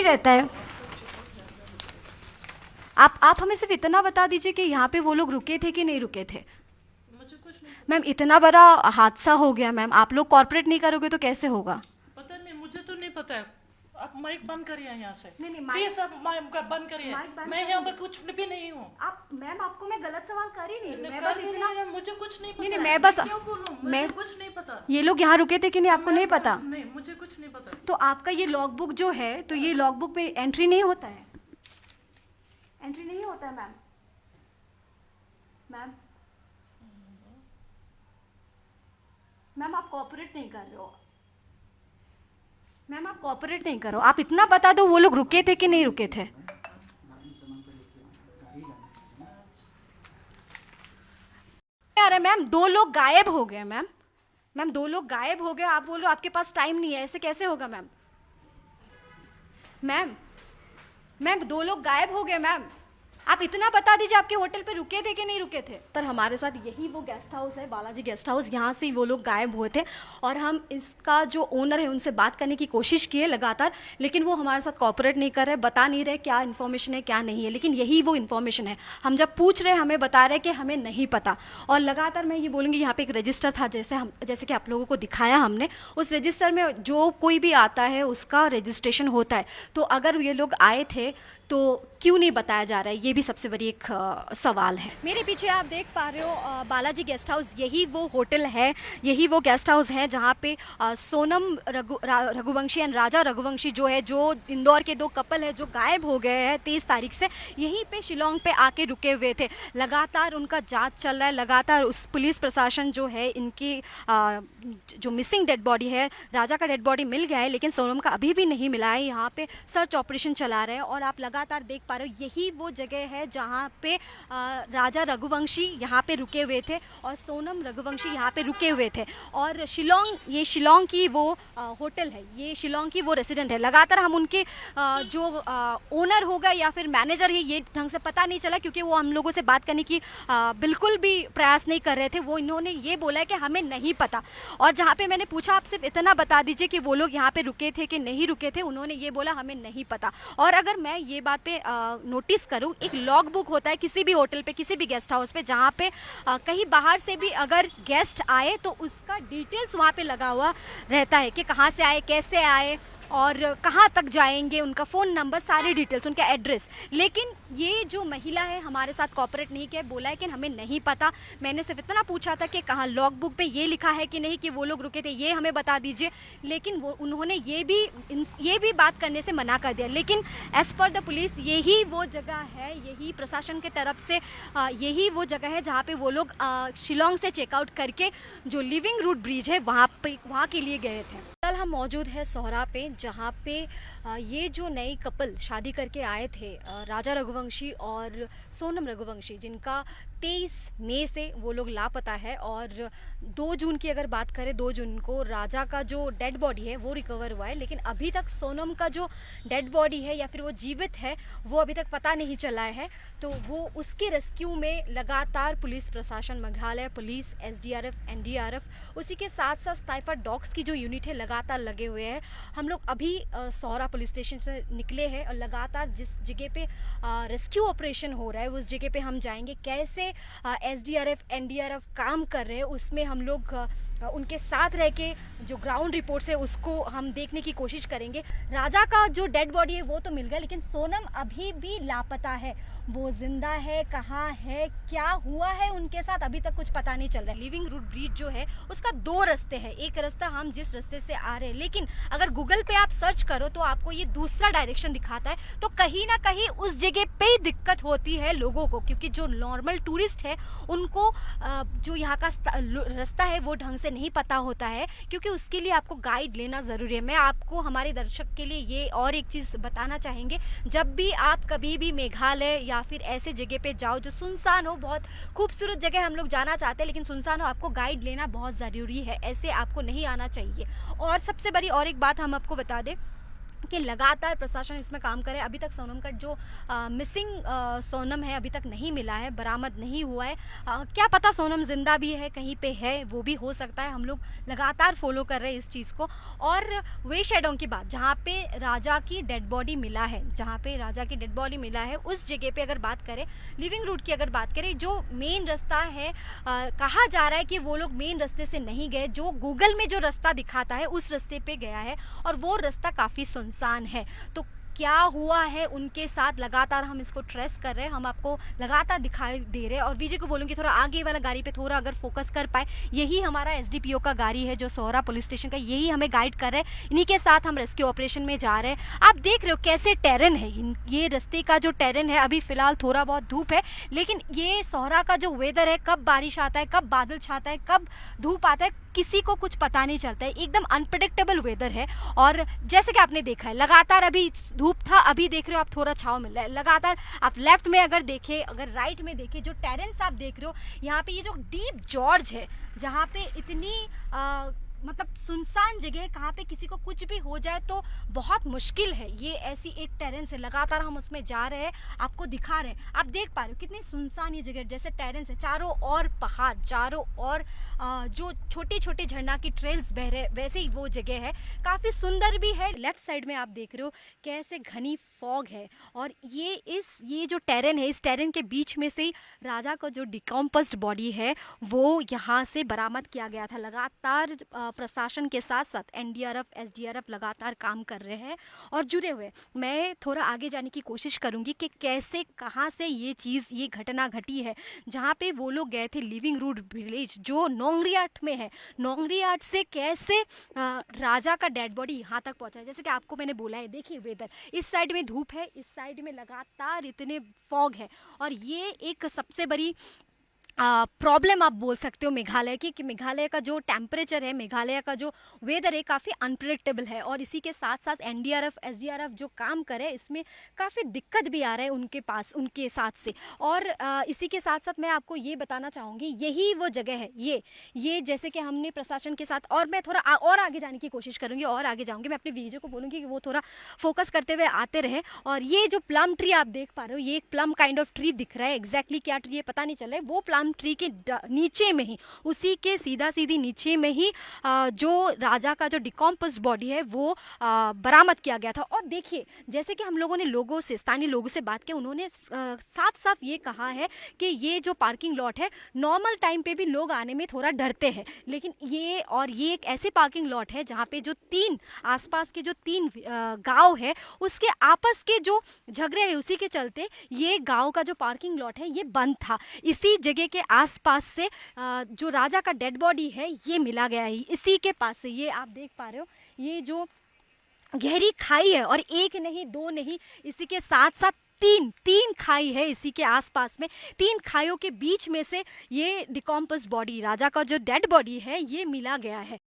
रहता है? आप हमें सिर्फ इतना बता दीजिए कि यहाँ पे वो लोग रुके थे कि नहीं रुके थे। मुझे कुछ नहीं मैम इतना बड़ा हादसा हो गया मैम, आप लोग कॉर्पोरेट नहीं करोगे तो कैसे होगा? पता नहीं, मुझे तो नहीं पता है। आप माइक बंद करिए यहाँ से। नहीं, प्लीज आप माइक बंद करिए। माइक बंद मैं यहाँ पे कुछ भी नहीं हूँ। आप मैम आपको मैं गलत सवाल कर ही नहीं रही, मैं कर बस नहीं इतना रही है, मुझे कुछ नहीं पता नहीं, है। मैं बस क्यों बोलूं? मैं मुझे कुछ नहीं पता। ये लोग यहाँ रुके थे कि नहीं आपको नहीं पता? नहीं, मुझे कुछ नहीं पता। तो आपका ये लॉग बुक जो है, तो ये लॉग बुक में एंट्री नहीं होता है? एंट्री नहीं होता है मैम? मैम मैम आप कोऑपरेट नहीं कर रहे हो। मैम आप कोऑपरेट नहीं करो, आप इतना बता दो वो लोग रुके थे कि नहीं रुके थे। अरे मैम 2 लोग गायब हो गए मैम। मैम 2 लोग गायब हो गए, आप बोल रहे हो आपके पास टाइम नहीं है, ऐसे कैसे होगा मैम? मैम मैम 2 लोग गायब हो गए मैम, आप इतना बता दीजिए आपके होटल पे रुके थे कि नहीं रुके थे। तर हमारे साथ यही वो गेस्ट हाउस है, बालाजी गेस्ट हाउस, यहाँ से ही वो लोग गायब हुए थे और हम इसका जो ओनर है उनसे बात करने की कोशिश किए लगातार, लेकिन वो हमारे साथ कॉपरेट नहीं कर रहे, बता नहीं रहे क्या इन्फॉर्मेशन है क्या नहीं है। लेकिन यही वो इन्फॉर्मेशन है, हम जब पूछ रहे हैं हमें बता रहे कि हमें नहीं पता। और लगातार मैं ये बोलूँगी यहाँ पे एक रजिस्टर था, जैसे कि आप लोगों को दिखाया हमने, उस रजिस्टर में जो कोई भी आता है उसका रजिस्ट्रेशन होता है। तो अगर ये लोग आए थे तो क्यों नहीं बताया जा रहा है, ये भी सबसे बड़ी एक सवाल है। मेरे पीछे आप देख पा रहे हो बालाजी गेस्ट हाउस, यही वो होटल है, यही वो गेस्ट हाउस है जहाँ पे सोनम रघुवंशी एंड राजा रघुवंशी जो है, जो इंदौर के 2 कपल है जो गायब हो गए हैं 23 तारीख से, यहीं पे शिलोंग पे आके रुके हुए थे। लगातार उनका जांच चल रहा है, लगातार उस पुलिस प्रशासन जो है इनकी जो मिसिंग डेड बॉडी है, राजा का डेड बॉडी मिल गया है लेकिन सोनम का अभी भी नहीं मिला है। यहाँ पे सर्च ऑपरेशन चला रहे हैं और आप लगातार देख पा रहे हो यही वो जगह है जहाँ पे राजा रघुवंशी यहाँ पे रुके हुए थे और सोनम रघुवंशी यहाँ पे रुके हुए थे। और शिलोंग, ये शिलोंग की वो होटल है, ये शिलोंग की वो रेसिडेंट है। लगातार हम उनके जो ओनर होगा या फिर मैनेजर है ये ढंग से पता नहीं चला, क्योंकि वो हम लोगों से बात करने की बिल्कुल भी प्रयास नहीं कर रहे थे। वो इन्होंने ये बोला है कि हमें नहीं पता। और जहाँ पे मैंने पूछा आप सिर्फ इतना बता दीजिए कि वो लोग यहाँ पे रुके थे कि नहीं रुके थे, उन्होंने ये बोला हमें नहीं पता। और अगर मैं ये बात पे नोटिस करूँ, एक लॉग बुक होता है किसी भी होटल पे, किसी भी गेस्ट हाउस पे, जहाँ पे कहीं बाहर से भी अगर गेस्ट आए तो उसका डिटेल्स वहाँ पे लगा हुआ रहता है कि कहाँ से आए, कैसे आए और कहाँ तक जाएंगे, उनका फ़ोन नंबर, सारी डिटेल्स, उनका एड्रेस। लेकिन ये जो महिला है हमारे साथ कॉपरेट नहीं किया, बोला है कि हमें नहीं पता। मैंने सिर्फ इतना पूछा था कि कहाँ लॉग बुक पे ये लिखा है कि नहीं कि वो लोग रुके थे, ये हमें बता दीजिए। लेकिन वो उन्होंने ये भी बात करने से मना कर दिया। लेकिन एज़ पर द पुलिस यही वो जगह है, यही प्रशासन के तरफ से यही वो जगह है जहाँ पे वो लोग शिलोंग से चेकआउट करके जो लिविंग रूट ब्रिज है वहाँ के लिए गए थे। कल हम मौजूद है सोहरा पे, जहाँ पे ये जो नई कपल शादी करके आए थे, राजा रघुवंशी और सोनम रघुवंशी, जिनका 23 मई से वो लोग लापता है। और 2 जून की अगर बात करें, 2 जून को राजा का जो डेड बॉडी है वो रिकवर हुआ है, लेकिन अभी तक सोनम का जो डेड बॉडी है या फिर वो जीवित है वो अभी तक पता नहीं चला है। तो वो उसके रेस्क्यू में लगातार पुलिस प्रशासन, मेघालय पुलिस, SDRF, NDRF, उसी के साथ साथ स्नाइपर डॉग्स की जो यूनिट है लगातार लगे हुए हैं। हम लोग अभी सोहरा पुलिस स्टेशन से निकले हैं और लगातार जिस जगह पे रेस्क्यू ऑपरेशन हो रहा है उस जगह पे हम जाएंगे। कैसे SDRF, NDRF काम कर रहे हैं उसमें हम लोग उनके साथ रह के जो ग्राउंड रिपोर्ट्स है उसको हम देखने की कोशिश करेंगे। राजा का जो डेड बॉडी है वो तो मिल गया, लेकिन सोनम अभी भी लापता है। वो जिंदा है, कहाँ है, क्या हुआ है उनके साथ, अभी तक कुछ पता नहीं चल रहा है। लिविंग रूट ब्रिज जो है उसका 2 रास्ते हैं। एक रास्ता हम जिस रास्ते से आ रहे हैं, लेकिन अगर गूगल पे आप सर्च करो तो आपको ये दूसरा डायरेक्शन दिखाता है। तो कहीं ना कहीं उस जगह पे ही दिक्कत होती है लोगों को, क्योंकि जो नॉर्मल टूरिस्ट है उनको जो यहाँ का रास्ता है वो ढंग से नहीं पता होता है, क्योंकि उसके लिए आपको गाइड लेना ज़रूरी है। मैं आपको, हमारे दर्शक के लिए ये और एक चीज़ बताना चाहेंगे, जब भी आप कभी भी मेघालय या फिर ऐसे जगह पे जाओ जो सुनसान हो, बहुत खूबसूरत जगह हम लोग जाना चाहते हैं लेकिन सुनसान हो, आपको गाइड लेना बहुत ज़रूरी है, ऐसे आपको नहीं आना चाहिए। और सबसे बड़ी और एक बात हम आपको बता दें, कि लगातार प्रशासन इसमें काम करे। अभी तक सोनम का जो मिसिंग सोनम है अभी तक नहीं मिला है, बरामद नहीं हुआ है। क्या पता सोनम जिंदा भी है, कहीं पे है, वो भी हो सकता है। हम लोग लगातार फॉलो कर रहे हैं इस चीज़ को। और वे शेडों की बात, जहाँ पे राजा की डेड बॉडी मिला है, जहाँ पे राजा की डेड बॉडी मिला है उस जगह पे अगर बात करें, लिविंग रूट की अगर बात करें, जो मेन रास्ता है, कहा जा रहा है कि वो लोग मेन रास्ते से नहीं गए, जो गूगल में जो रास्ता दिखाता है उस रास्ते पे गया है और वो रास्ता काफ़ी सुनसान है। तो क्या हुआ है उनके साथ, लगातार हम इसको ट्रेस कर रहे हैं, हम आपको लगातार दिखाई दे रहे हैं। और विजय को बोलूँगी थोड़ा आगे वाला गाड़ी पे थोड़ा अगर फोकस कर पाए, यही हमारा एसडीपीओ का गाड़ी है जो सोहरा पुलिस स्टेशन का, यही हमें गाइड कर रहे हैं। इन्हीं के साथ हम रेस्क्यू ऑपरेशन में जा रहे हैं। आप देख रहे हो कैसे टेरन है, ये रास्ते का जो टेरन है, अभी फिलहाल थोड़ा बहुत धूप है, लेकिन ये सोहरा का जो वेदर है, कब बारिश आता है, कब बादल छाता है, कब धूप आता है, किसी को कुछ पता नहीं चलता है। एकदम अनप्रेडिक्टेबल वेदर है। और जैसे कि आपने देखा है, लगातार अभी धूप था, अभी देख रहे हो आप थोड़ा छाँव मिल रहा है। लगातार आप लेफ्ट में अगर देखें, अगर राइट में देखें, जो टेरेंस आप देख रहे हो, यहाँ पे ये जो डीप जॉर्ज है, जहाँ पे इतनी मतलब सुनसान जगह है, कहाँ पे किसी को कुछ भी हो जाए तो बहुत मुश्किल है। ये ऐसी एक टेरेंस है, लगातार हम उसमें जा रहे हैं, आपको दिखा रहे हैं। आप देख पा रहे हो कितनी सुनसान ये जगह, जैसे टेरेंस है, चारों ओर पहाड़, चारों ओर जो छोटे छोटे झरना की ट्रेल्स बह रहे, वैसे ही वो जगह है, काफ़ी सुंदर भी है। लेफ्ट साइड में आप देख रहे हो कैसे घनी फॉग है। और ये जो टेरेन है, इस टेरेन के बीच में से ही राजा का जो डिकम्पोज्ड बॉडी है वो यहाँ से बरामद किया गया था। लगातार प्रशासन के साथ साथ एनडीआरएफ, एसडीआरएफ लगातार काम कर रहे हैं और जुड़े हुए। मैं थोड़ा आगे जाने की कोशिश करूंगी कि कैसे, कहाँ से ये घटना घटी है, जहाँ पे वो लोग गए थे लिविंग रूट विलेज जो नोंगरियाट में है। नोंगरियाट से कैसे राजा का डेड बॉडी यहाँ तक पहुँचा है। जैसे कि आपको मैंने बोला है, देखिए वेदर, इस साइड में धूप है, इस साइड में लगातार इतने फॉग है। और ये एक सबसे बड़ी प्रॉब्लम आप बोल सकते हो मेघालय की, कि मेघालय का जो टेम्परेचर है, मेघालय का जो वेदर है, काफ़ी अनप्रेडिक्टेबल है। और इसी के साथ साथ एनडीआरएफ, एसडीआरएफ जो काम करे, इसमें काफ़ी दिक्कत भी आ रहा है उनके पास, उनके साथ से। और इसी के साथ साथ मैं आपको ये बताना चाहूँगी, यही वो जगह है, ये जैसे कि हमने प्रशासन के साथ, और मैं थोड़ा और आगे जाने की कोशिश करूँगी, और आगे जाऊँगी। मैं अपने वीडियो को बोलूँगी कि वो थोड़ा फोकस करते हुए आते रहे। और ये जो प्लम ट्री आप देख पा रहे हो, ये एक प्लम काइंड ऑफ ट्री दिख रहा है, एग्जैक्टली क्या ट्री है पता नहीं चल रहा है। वो प्लम ट्री के नीचे में ही, उसी के सीधा सीधी नीचे में ही जो राजा का जो डिकम्पोज्ड बॉडी है वो बरामद किया गया था। और देखिए, जैसे कि हम लोगों ने लोगों से, स्थानीय लोगों से बात की, उन्होंने साफ साफ ये कहा है कि ये जो पार्किंग लॉट है, नॉर्मल टाइम पे भी लोग आने में थोड़ा डरते हैं, लेकिन ये एक ऐसे पार्किंग लॉट है जहाँ पे जो आसपास के जो तीन गाँव है, उसके आपस के जो झगड़े है, उसी के चलते ये गाँव का जो पार्किंग लॉट है ये बंद था। इसी जगह के आसपास से जो राजा का डेड बॉडी है ये मिला गया है, इसी के पास से। ये आप देख पा रहे हो, ये जो गहरी खाई है, और एक नहीं, दो नहीं, इसी के साथ साथ तीन खाई है इसी के आसपास में। 3 खाइयों के बीच में से ये डिकम्पोज्ड बॉडी, राजा का जो डेड बॉडी है, ये मिला गया है।